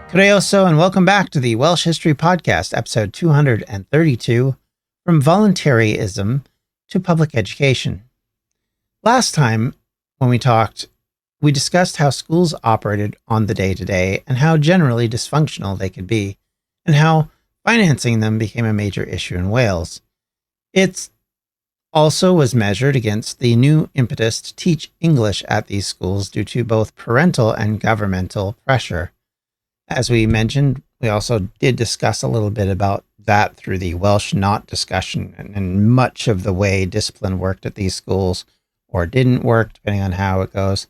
Creoso, and welcome back to the Welsh History Podcast, episode 232, From Voluntaryism to Public Education. Last time, when we talked, we discussed how schools operated on the day-to-day and how generally dysfunctional they could be, and how financing them became a major issue in Wales. It also was measured against the new impetus to teach English at these schools due to both parental and governmental pressure. As we mentioned, we also did discuss a little bit about that through the Welsh Not discussion and much of the way discipline worked at these schools or didn't work, depending on how it goes.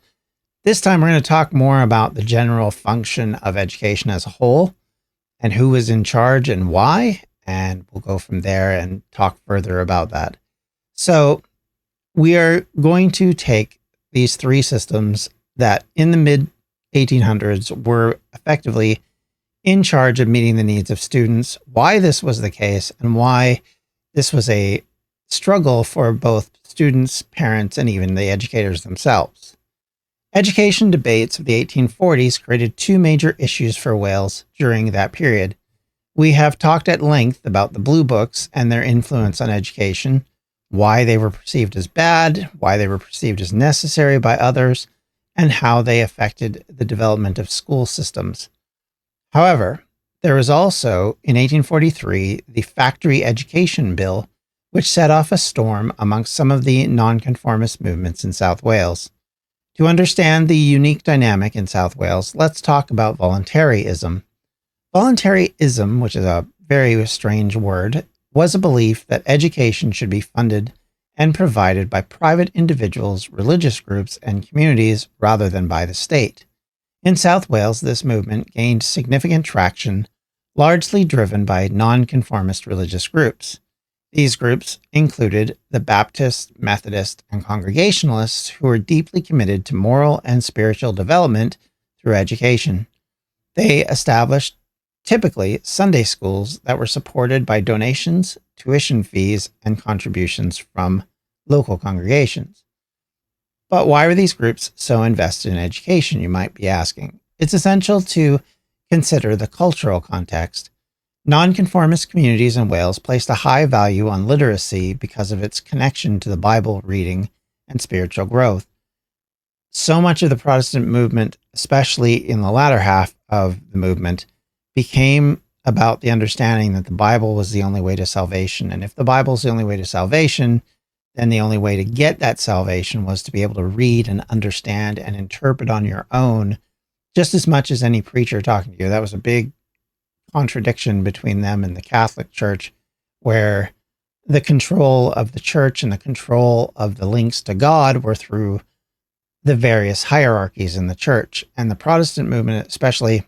This time, we're going to talk more about the general function of education as a whole and who is in charge and why, and we'll go from there and talk further about that. So we are going to take these three systems that in the mid 1800s were effectively in charge of meeting the needs of students, why this was the case, and why this was a struggle for both students, parents, and even the educators themselves. Education debates of the 1840s created two major issues for Wales during that period. We have talked at length about the Blue Books and their influence on education, why they were perceived as bad, why they were perceived as necessary by others, and how they affected the development of school systems. However, there was also, in 1843, the Factory Education Bill, which set off a storm amongst some of the nonconformist movements in South Wales. To understand the unique dynamic in South Wales, let's talk about voluntaryism. Voluntaryism, which is a very strange word, was a belief that education should be funded and provided by private individuals, religious groups, and communities rather than by the state. In South Wales, this movement gained significant traction, largely driven by nonconformist religious groups. These groups included the Baptist, Methodist, and Congregationalists, who were deeply committed to moral and spiritual development through education. They established typically Sunday schools that were supported by donations, tuition fees, and contributions from local congregations. But why were these groups so invested in education, you might be asking? It's essential to consider the cultural context. Nonconformist communities in Wales placed a high value on literacy because of its connection to the Bible reading and spiritual growth. So much of the Protestant movement, especially in the latter half of the movement, became about the understanding that the Bible was the only way to salvation. And if the Bible is the only way to salvation, then the only way to get that salvation was to be able to read and understand and interpret on your own just as much as any preacher talking to you. That was a big contradiction between them and the Catholic Church, where the control of the church and the control of the links to God were through the various hierarchies in the church. And the Protestant movement, especially,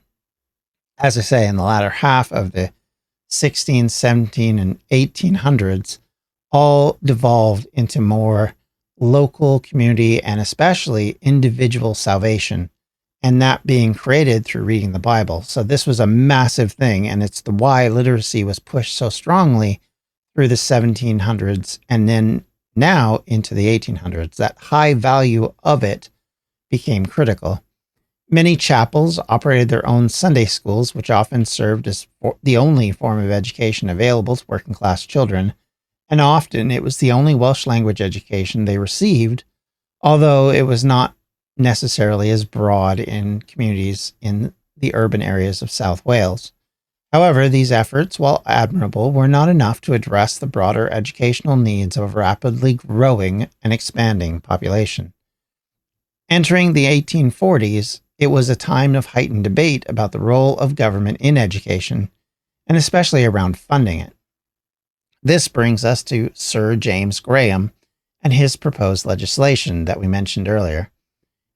as I say, in the latter half of the 16, 17, and 1800s, all devolved into more local community and especially individual salvation, and that being created through reading the Bible. So this was a massive thing, and it's the why literacy was pushed so strongly through the 1700s and then now into the 1800s. That high value of it became critical. Many chapels operated their own Sunday schools, which often served as the only form of education available to working class children, and often it was the only Welsh language education they received, although it was not necessarily as broad in communities in the urban areas of South Wales. However, these efforts, while admirable, were not enough to address the broader educational needs of a rapidly growing and expanding population. Entering the 1840s, it was a time of heightened debate about the role of government in education, and especially around funding it. This brings us to Sir James Graham and his proposed legislation that we mentioned earlier.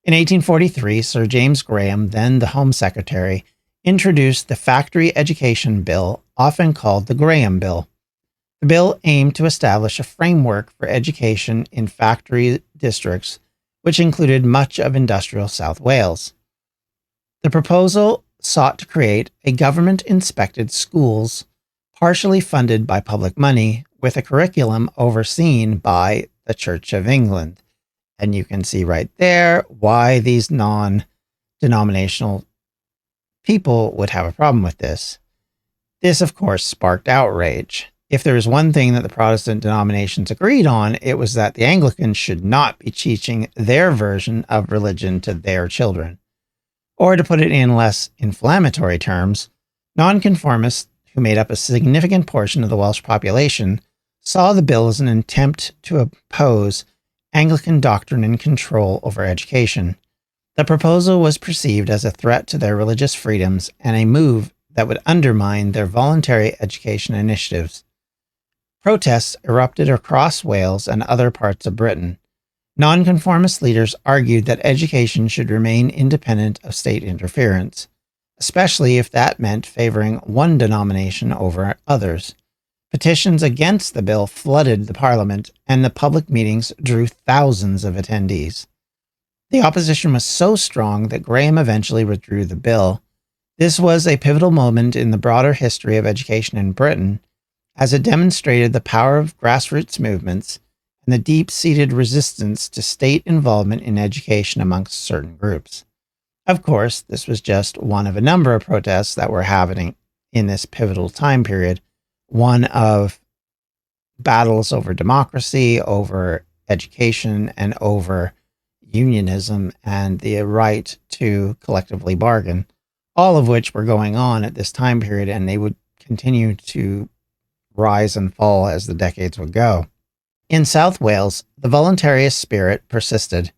In 1843, Sir James Graham, then the Home Secretary, introduced the Factory Education Bill, often called the Graham Bill. The bill aimed to establish a framework for education in factory districts, which included much of industrial South Wales. The proposal sought to create a government-inspected schools, partially funded by public money, with a curriculum overseen by the Church of England. And you can see right there why these non-denominational people would have a problem with this. This, of course, sparked outrage. If there was one thing that the Protestant denominations agreed on, it was that the Anglicans should not be teaching their version of religion to their children. Or to put it in less inflammatory terms, nonconformists, who made up a significant portion of the Welsh population, saw the bill as an attempt to oppose Anglican doctrine and control over education. The proposal was perceived as a threat to their religious freedoms and a move that would undermine their voluntary education initiatives. Protests erupted across Wales and other parts of Britain. Nonconformist leaders argued that education should remain independent of state interference, especially if that meant favoring one denomination over others. Petitions against the bill flooded the Parliament, and the public meetings drew thousands of attendees. The opposition was so strong that Graham eventually withdrew the bill. This was a pivotal moment in the broader history of education in Britain, as it demonstrated the power of grassroots movements and the deep-seated resistance to state involvement in education amongst certain groups. Of course, this was just one of a number of protests that were happening in this pivotal time period, one of battles over democracy, over education, and over unionism and the right to collectively bargain, all of which were going on at this time period, and they would continue to rise and fall as the decades would go. In South Wales, the voluntarist spirit persisted.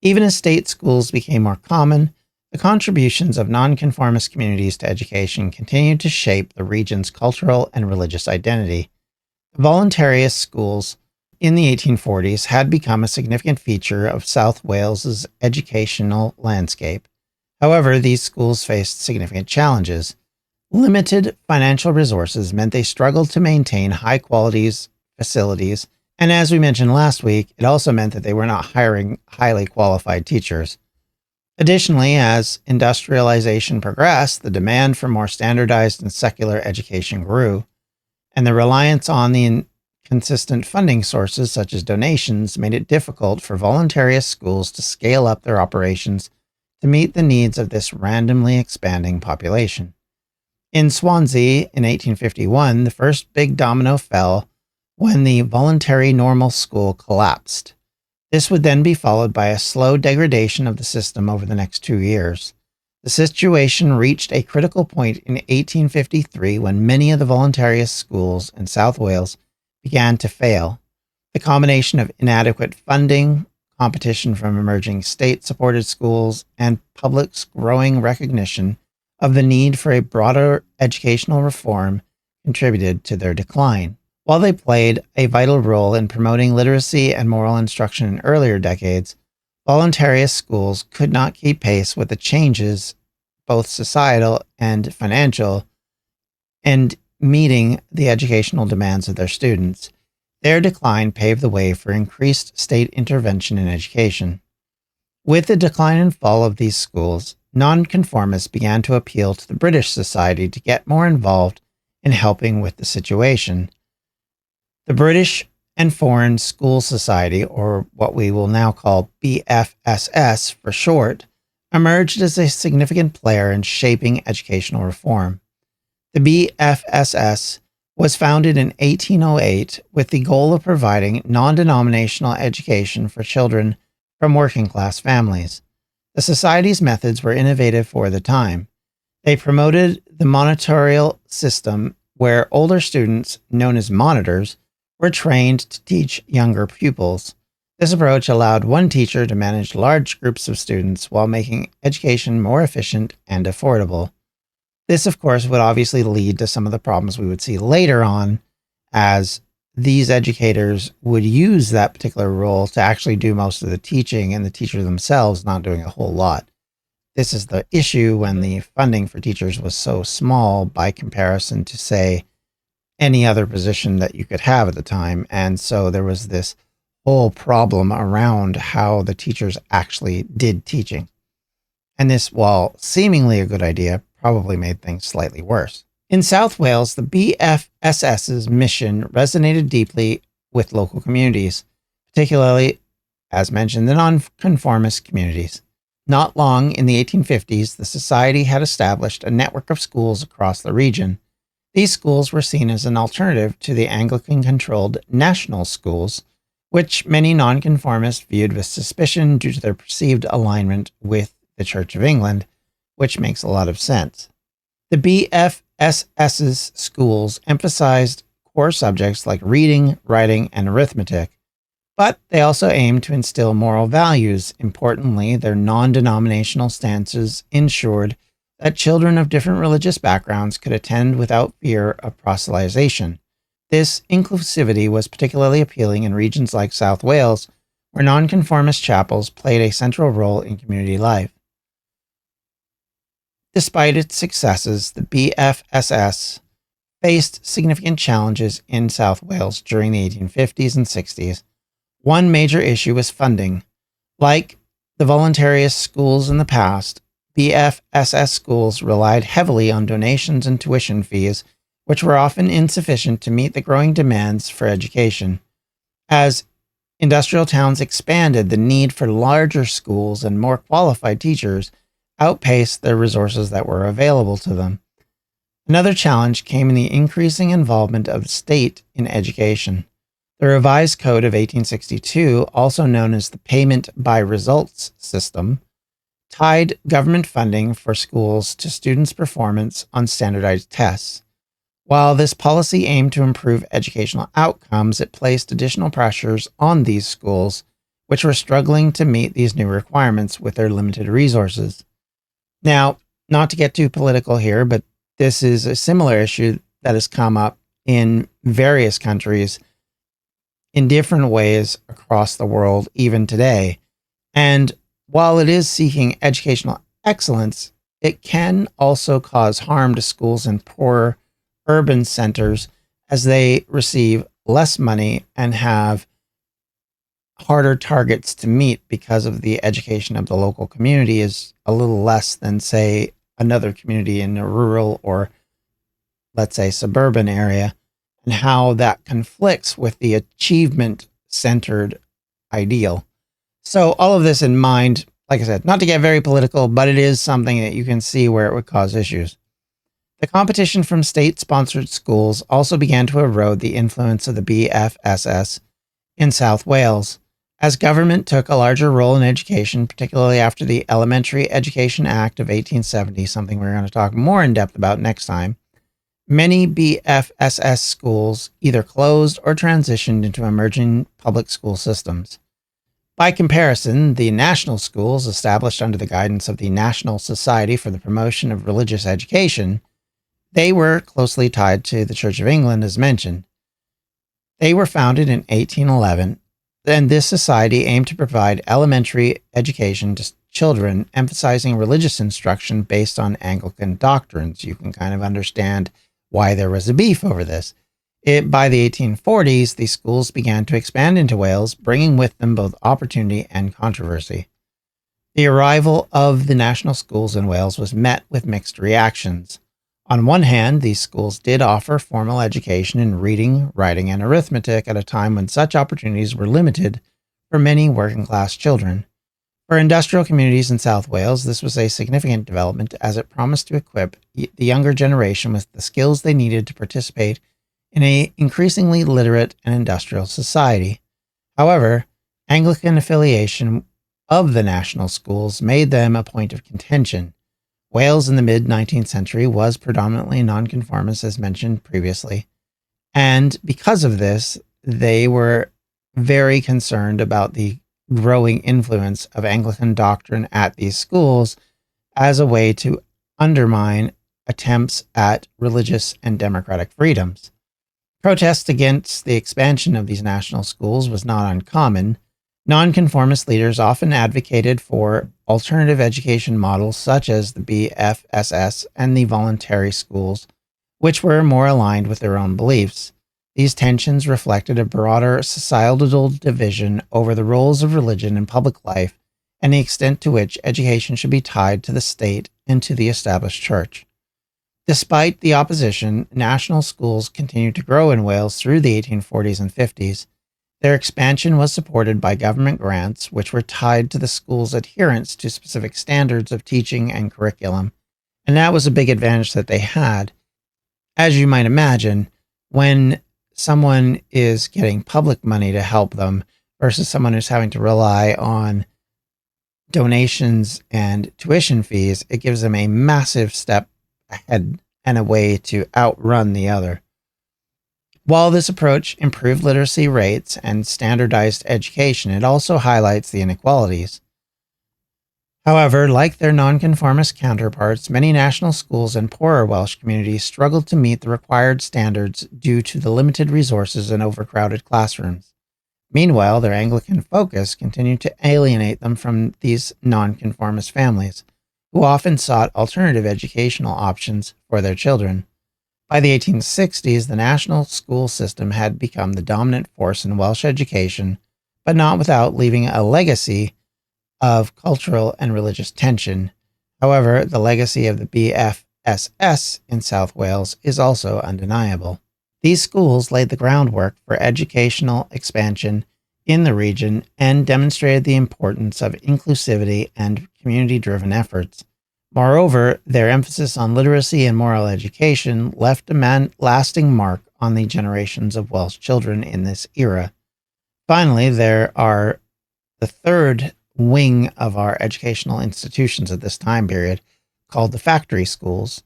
Even as state schools became more common, the contributions of nonconformist communities to education continued to shape the region's cultural and religious identity. The voluntarist schools in the 1840s had become a significant feature of South Wales's educational landscape. However, these schools faced significant challenges. Limited financial resources meant they struggled to maintain high-quality facilities, and as we mentioned last week, it also meant that they were not hiring highly qualified teachers. Additionally, as industrialization progressed, the demand for more standardized and secular education grew, and the reliance on the inconsistent funding sources such as donations made it difficult for voluntarist schools to scale up their operations to meet the needs of this randomly expanding population. In Swansea in 1851, the first big domino fell when the voluntary normal school collapsed. This would then be followed by a slow degradation of the system over the next 2 years. The situation reached a critical point in 1853 when many of the voluntarist schools in South Wales began to fail. The combination of inadequate funding, competition from emerging state-supported schools, and public's growing recognition of the need for a broader educational reform contributed to their decline. While they played a vital role in promoting literacy and moral instruction in earlier decades, voluntarist schools could not keep pace with the changes, both societal and financial, and meeting the educational demands of their students. Their decline paved the way for increased state intervention in education. With the decline and fall of these schools, nonconformists began to appeal to the British society to get more involved in helping with the situation. The British and Foreign School Society, or what we will now call BFSS for short, emerged as a significant player in shaping educational reform. The BFSS was founded in 1808 with the goal of providing non-denominational education for children from working-class families. The Society's methods were innovative for the time. They promoted the monitorial system where older students, known as monitors, were trained to teach younger pupils. This approach allowed one teacher to manage large groups of students while making education more efficient and affordable. This, of course, would obviously lead to some of the problems we would see later on, as these educators would use that particular role to actually do most of the teaching, and the teachers themselves not doing a whole lot. This is the issue when the funding for teachers was so small by comparison to, say, any other position that you could have at the time. And so there was this whole problem around how the teachers actually did teaching. And this, while seemingly a good idea, probably made things slightly worse. In South Wales, the BFSS's mission resonated deeply with local communities, particularly, as mentioned, the nonconformist communities. Not long in the 1850s, the Society had established a network of schools across the region. These schools were seen as an alternative to the Anglican-controlled national schools, which many nonconformists viewed with suspicion due to their perceived alignment with the Church of England, which makes a lot of sense. The BFSS's schools emphasized core subjects like reading, writing, and arithmetic, but they also aimed to instill moral values. Importantly, their non-denominational stances ensured that children of different religious backgrounds could attend without fear of proselytization. This inclusivity was particularly appealing in regions like South Wales, where nonconformist chapels played a central role in community life. Despite its successes, the BFSS faced significant challenges in South Wales during the 1850s and 60s. One major issue was funding. Like the voluntarist schools in the past, BFSS schools relied heavily on donations and tuition fees, which were often insufficient to meet the growing demands for education. As industrial towns expanded, the need for larger schools and more qualified teachers outpaced the resources that were available to them. Another challenge came in the increasing involvement of the state in education. The Revised Code of 1862, also known as the Payment by Results system, tied government funding for schools to students' performance on standardized tests. While this policy aimed to improve educational outcomes, it placed additional pressures on these schools, which were struggling to meet these new requirements with their limited resources. Now, not to get too political here, but this is a similar issue that has come up in various countries in different ways across the world, even today. And while it is seeking educational excellence, it can also cause harm to schools in poor urban centers as they receive less money and have harder targets to meet because of the education of the local community is a little less than, say, another community in a rural or, let's say, suburban area, and how that conflicts with the achievement-centered ideal. So all of this in mind, like I said, not to get very political, but it is something that you can see where it would cause issues. The competition from state-sponsored schools also began to erode the influence of the BFSS in South Wales. As government took a larger role in education, particularly after the Elementary Education Act of 1870, something we're going to talk more in depth about next time, many BFSS schools either closed or transitioned into emerging public school systems. By comparison, the national schools, established under the guidance of the National Society for the Promotion of Religious Education, they were closely tied to the Church of England, as mentioned. They were founded in 1811, and this society aimed to provide elementary education to children, emphasizing religious instruction based on Anglican doctrines. You can kind of understand why there was a beef over this. By the 1840s, these schools began to expand into Wales, bringing with them both opportunity and controversy. The arrival of the national schools in Wales was met with mixed reactions. On one hand, these schools did offer formal education in reading, writing, and arithmetic at a time when such opportunities were limited for many working-class children. For industrial communities in South Wales, this was a significant development as it promised to equip the younger generation with the skills they needed to participate in an increasingly literate and industrial society. However, Anglican affiliation of the national schools made them a point of contention. Wales in the mid-19th century was predominantly nonconformist, as mentioned previously, and because of this, they were very concerned about the growing influence of Anglican doctrine at these schools as a way to undermine attempts at religious and democratic freedoms. Protests against the expansion of these national schools was not uncommon. Nonconformist leaders often advocated for alternative education models such as the BFSS and the voluntary schools, which were more aligned with their own beliefs. These tensions reflected a broader societal division over the roles of religion in public life and the extent to which education should be tied to the state and to the established church. Despite the opposition, national schools continued to grow in Wales through the 1840s and 50s. Their expansion was supported by government grants, which were tied to the school's adherence to specific standards of teaching and curriculum. And that was a big advantage that they had. As you might imagine, when someone is getting public money to help them versus someone who's having to rely on donations and tuition fees, it gives them a massive step ahead and a way to outrun the other. While this approach improved literacy rates and standardized education, it also highlights the inequalities. However, like their nonconformist counterparts, many national schools and poorer Welsh communities struggled to meet the required standards due to the limited resources and overcrowded classrooms. Meanwhile, their Anglican focus continued to alienate them from these nonconformist families, who often sought alternative educational options for their children. By the 1860s, the national school system had become the dominant force in Welsh education, but not without leaving a legacy of cultural and religious tension. However, the legacy of the BFSS in South Wales is also undeniable. These schools laid the groundwork for educational expansion in the region and demonstrated the importance of inclusivity and community-driven efforts. Moreover, their emphasis on literacy and moral education left a lasting mark on the generations of Welsh children in this era. Finally, there are the third wing of our educational institutions at this time period, called the factory schools.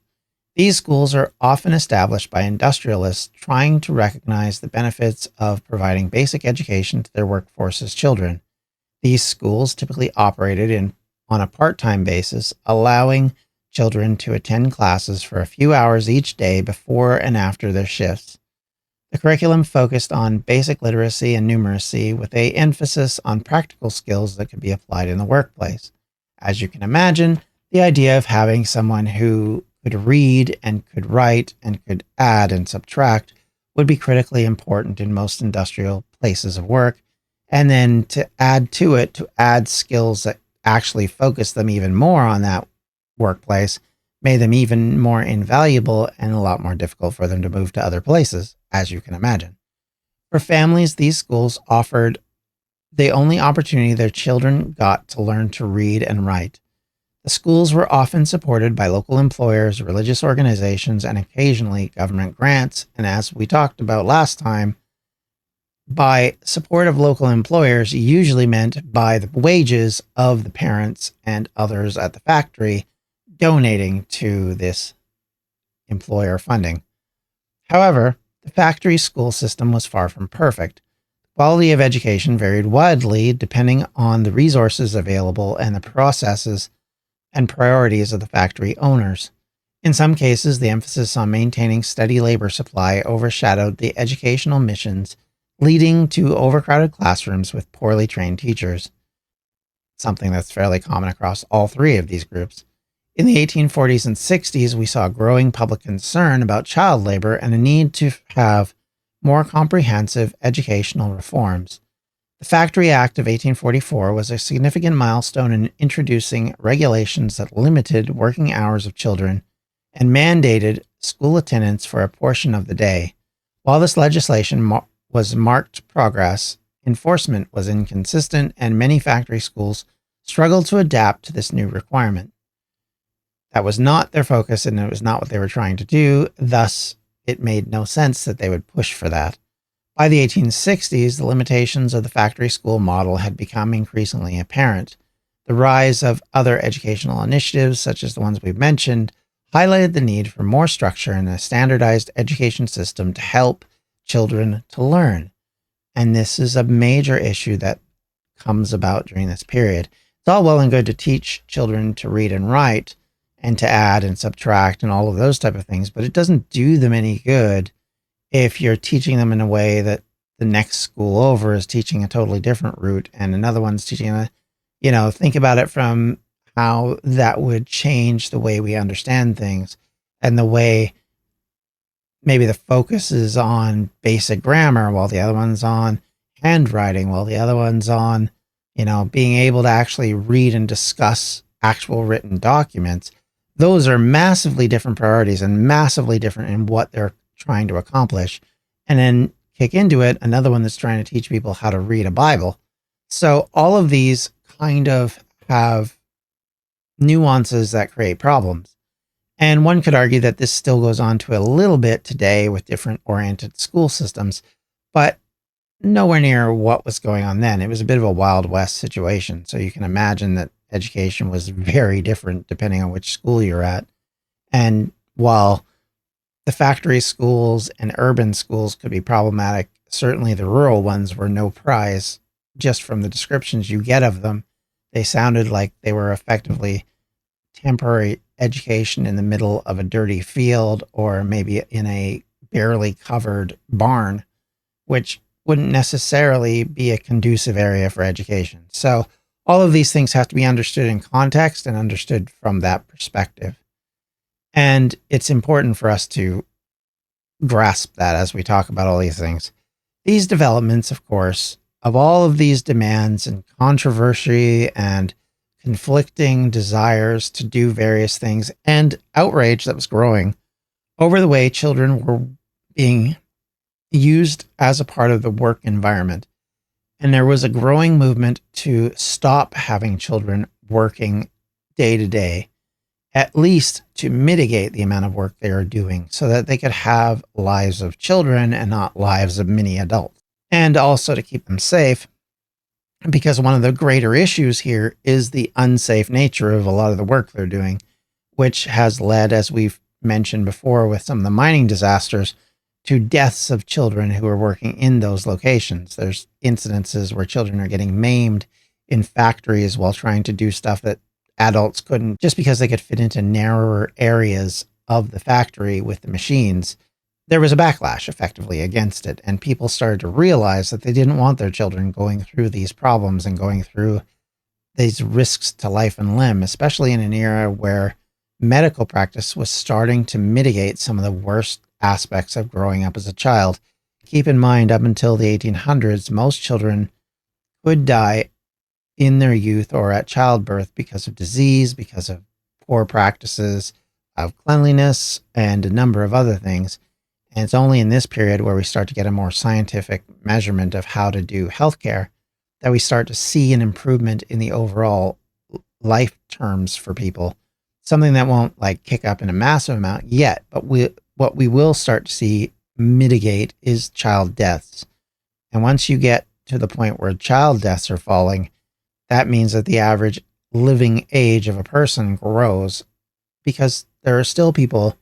These schools are often established by industrialists trying to recognize the benefits of providing basic education to their workforce's children. These schools typically operated on a part-time basis, allowing children to attend classes for a few hours each day before and after their shifts. The curriculum focused on basic literacy and numeracy with an emphasis on practical skills that could be applied in the workplace. As you can imagine, the idea of having someone who could read and could write and could add and subtract would be critically important in most industrial places of work. And then to add to it, to add skills that actually focus them even more on that workplace, made them even more invaluable and a lot more difficult for them to move to other places, as you can imagine. For families, these schools offered the only opportunity their children got to learn to read and write. The schools were often supported by local employers, religious organizations, and occasionally government grants. And as we talked about last time, by support of local employers usually meant by the wages of the parents and others at the factory donating to this employer funding. However, the factory school system was far from perfect. The quality of education varied widely depending on the resources available and the processes and priorities of the factory owners. In some cases, the emphasis on maintaining steady labor supply overshadowed the educational missions, leading to overcrowded classrooms with poorly trained teachers, something that's fairly common across all three of these groups. In the 1840s and 60s, we saw growing public concern about child labor and a need to have more comprehensive educational reforms. The Factory Act of 1844 was a significant milestone in introducing regulations that limited working hours of children and mandated school attendance for a portion of the day. While this legislation was marked progress, enforcement was inconsistent, and many factory schools struggled to adapt to this new requirement. That was not their focus, and it was not what they were trying to do. Thus, it made no sense that they would push for that. By the 1860s, the limitations of the factory school model had become increasingly apparent. The rise of other educational initiatives, such as the ones we've mentioned, highlighted the need for more structure and a standardized education system to help children to learn. And this is a major issue that comes about during this period. It's all well and good to teach children to read and write and to add and subtract and all of those type of things, but it doesn't do them any good if you're teaching them in a way that the next school over is teaching a totally different route and another one's teaching think about it from how that would change the way we understand things and the way maybe the focus is on basic grammar while the other one's on handwriting, while the other one's on, being able to actually read and discuss actual written documents. Those are massively different priorities and massively different in what they're trying to accomplish. And then kick into it, another one that's trying to teach people how to read a Bible. So all of these kind of have nuances that create problems. And one could argue that this still goes on to a little bit today with different oriented school systems, but nowhere near what was going on then. It was a bit of a Wild West situation. So you can imagine that education was very different depending on which school you're at. And while the factory schools and urban schools could be problematic, certainly the rural ones were no prize. Just from the descriptions you get of them, they sounded like they were effectively temporary education in the middle of a dirty field or maybe in a barely covered barn, which wouldn't necessarily be a conducive area for education. So all of these things have to be understood in context and understood from that perspective. And it's important for us to grasp that as we talk about all these things. These developments, of course, of all of these demands and controversy and conflicting desires to do various things and outrage that was growing over the way children were being used as a part of the work environment. And there was a growing movement to stop having children working day to day, at least to mitigate the amount of work they are doing so that they could have lives of children and not lives of mini adults. And also to keep them safe, because one of the greater issues here is the unsafe nature of a lot of the work they're doing, which has led, as we've mentioned before with some of the mining disasters, to deaths of children who are working in those locations. There's incidences where children are getting maimed in factories while trying to do stuff that adults couldn't, just because they could fit into narrower areas of the factory with the machines. There was a backlash effectively against it, and people started to realize that they didn't want their children going through these problems and going through these risks to life and limb, especially in an era where medical practice was starting to mitigate some of the worst aspects of growing up as a child. Keep in mind, up until the 1800s, most children could die in their youth or at childbirth because of disease, because of poor practices of cleanliness, and a number of other things. And it's only in this period where we start to get a more scientific measurement of how to do healthcare that we start to see an improvement in the overall life terms for people. Something that won't like kick up in a massive amount yet, but what we will start to see mitigate is child deaths. And once you get to the point where child deaths are falling, that means that the average living age of a person grows, because there are still people,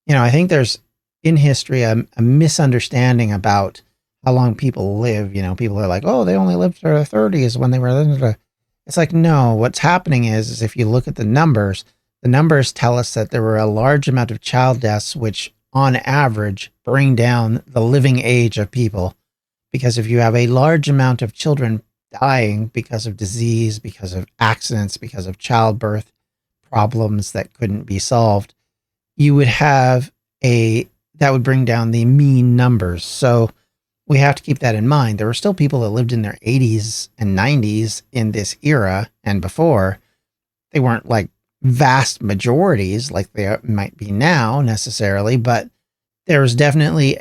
I think there's in history a misunderstanding about how long people live. People are like, oh, they only lived to their 30s when they were. It's like, no, what's happening is if you look at the numbers tell us that there were a large amount of child deaths, which on average bring down the living age of people. Because if you have a large amount of children dying because of disease, because of accidents, because of childbirth problems that couldn't be solved, you would have that would bring down the mean numbers. So we have to keep that in mind. There were still people that lived in their 80s and 90s in this era and before. They weren't like vast majorities like they might be now necessarily, but there's definitely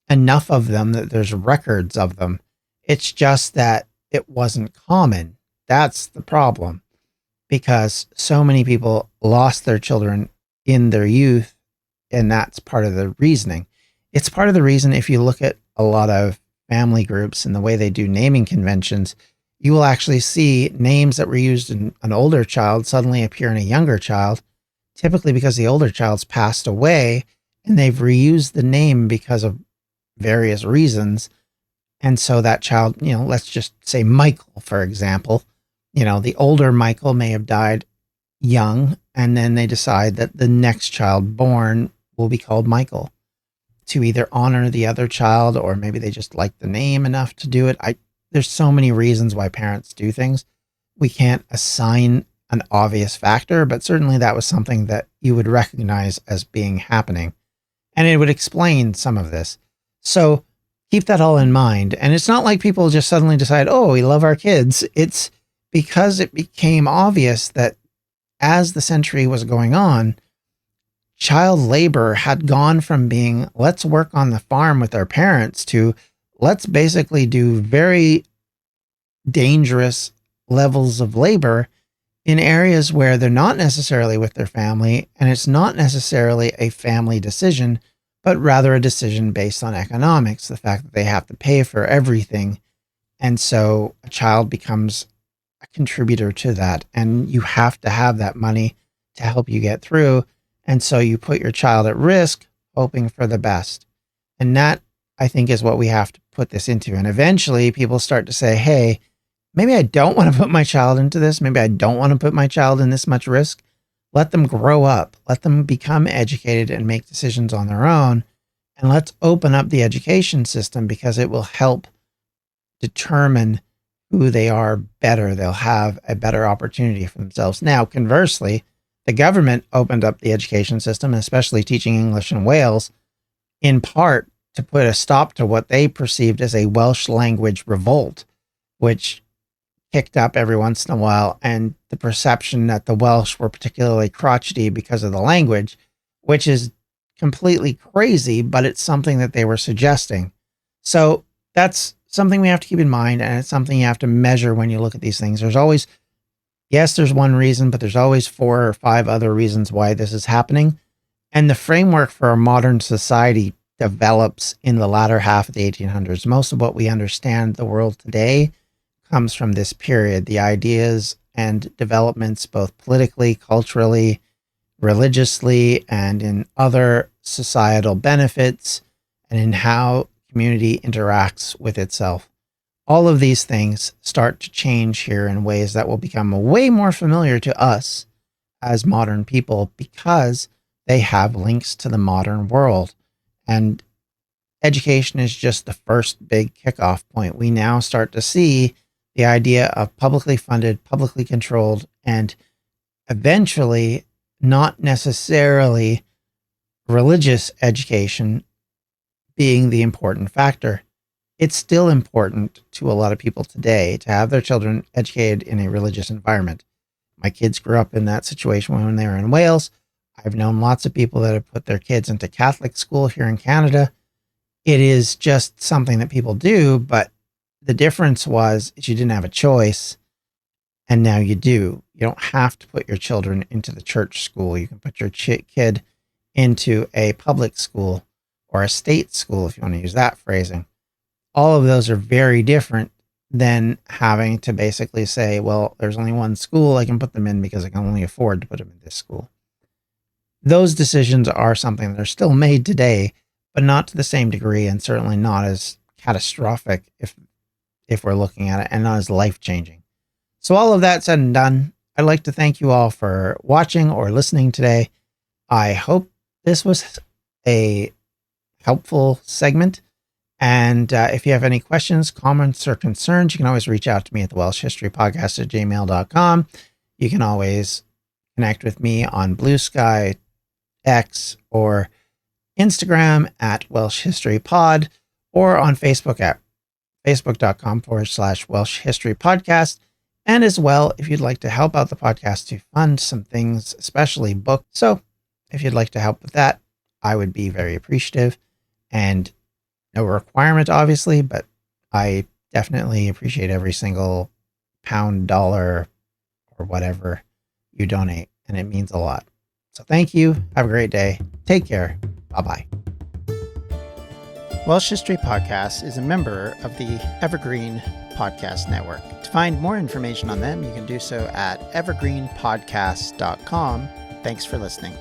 enough of them that there's records of them. It's just that it wasn't common. That's the problem, because so many people lost their children in their youth, and that's part of the reasoning. It's part of the reason if you look at a lot of family groups and the way they do naming conventions, you will actually see names that were used in an older child suddenly appear in a younger child, typically because the older child's passed away and they've reused the name because of various reasons. And so that child, let's just say Michael, for example, the older Michael may have died young, and then they decide that the next child born will be called Michael to either honor the other child, or maybe they just like the name enough to do it. There's so many reasons why parents do things. We can't assign an obvious factor, but certainly that was something that you would recognize as being happening. And it would explain some of this. So keep that all in mind. And it's not like people just suddenly decide, oh, we love our kids. It's because it became obvious that as the century was going on, child labor had gone from being, let's work on the farm with our parents, to let's basically do very dangerous levels of labor in areas where they're not necessarily with their family, and it's not necessarily a family decision, but rather a decision based on economics, the fact that they have to pay for everything. And so a child becomes a contributor to that, and you have to have that money to help you get through. And so you put your child at risk, hoping for the best. And that, I think, is what we have to put this into. And eventually people start to say, hey, maybe I don't want to put my child into this. Maybe I don't want to put my child in this much risk. Let them grow up. Let them become educated and make decisions on their own. And let's open up the education system, because it will help determine who they are better. They'll have a better opportunity for themselves. Now, conversely, the government opened up the education system, especially teaching English in Wales, in part to put a stop to what they perceived as a Welsh language revolt, which kicked up every once in a while, and the perception that the Welsh were particularly crotchety because of the language, which is completely crazy, but it's something that they were suggesting. So that's something we have to keep in mind, and it's something you have to measure when you look at these things. There's always, yes, there's one reason, but there's always 4 or 5 other reasons why this is happening. And the framework for our modern society develops in the latter half of the 1800s. Most of what we understand the world today comes from this period. The ideas and developments, both politically, culturally, religiously, and in other societal benefits, and in how community interacts with itself. All of these things start to change here in ways that will become way more familiar to us as modern people, because they have links to the modern world. And education is just the first big kickoff point. We now start to see the idea of publicly funded, publicly controlled, and eventually not necessarily religious education being the important factor. It's still important to a lot of people today to have their children educated in a religious environment. My kids grew up in that situation when they were in Wales. I've known lots of people that have put their kids into Catholic school here in Canada. It is just something that people do, but the difference was you didn't have a choice, and now you do. You don't have to put your children into the church school. You can put your kid into a public school or a state school, if you want to use that phrasing. All of those are very different than having to basically say, well, there's only one school I can put them in because I can only afford to put them in this school. Those decisions are something that are still made today, but not to the same degree, and certainly not as catastrophic if we're looking at it, and not as life-changing. So all of that said and done, I'd like to thank you all for watching or listening today. I hope this was a helpful segment. And if you have any questions, comments, or concerns, you can always reach out to me at the Welsh History Podcast at gmail.com. You can always connect with me on Blue Sky, X, or Instagram at Welsh History Pod, or on Facebook at facebook.com/Welsh History Podcast. And as well, if you'd like to help out the podcast to fund some things, especially books. So if you'd like to help with that, I would be very appreciative. And no requirement, obviously, but I definitely appreciate every single pound, dollar, or whatever you donate. And it means a lot. So thank you. Have a great day. Take care. Bye-bye. Welsh History Podcast is a member of the Evergreen Podcast Network. To find more information on them, you can do so at evergreenpodcasts.com. Thanks for listening.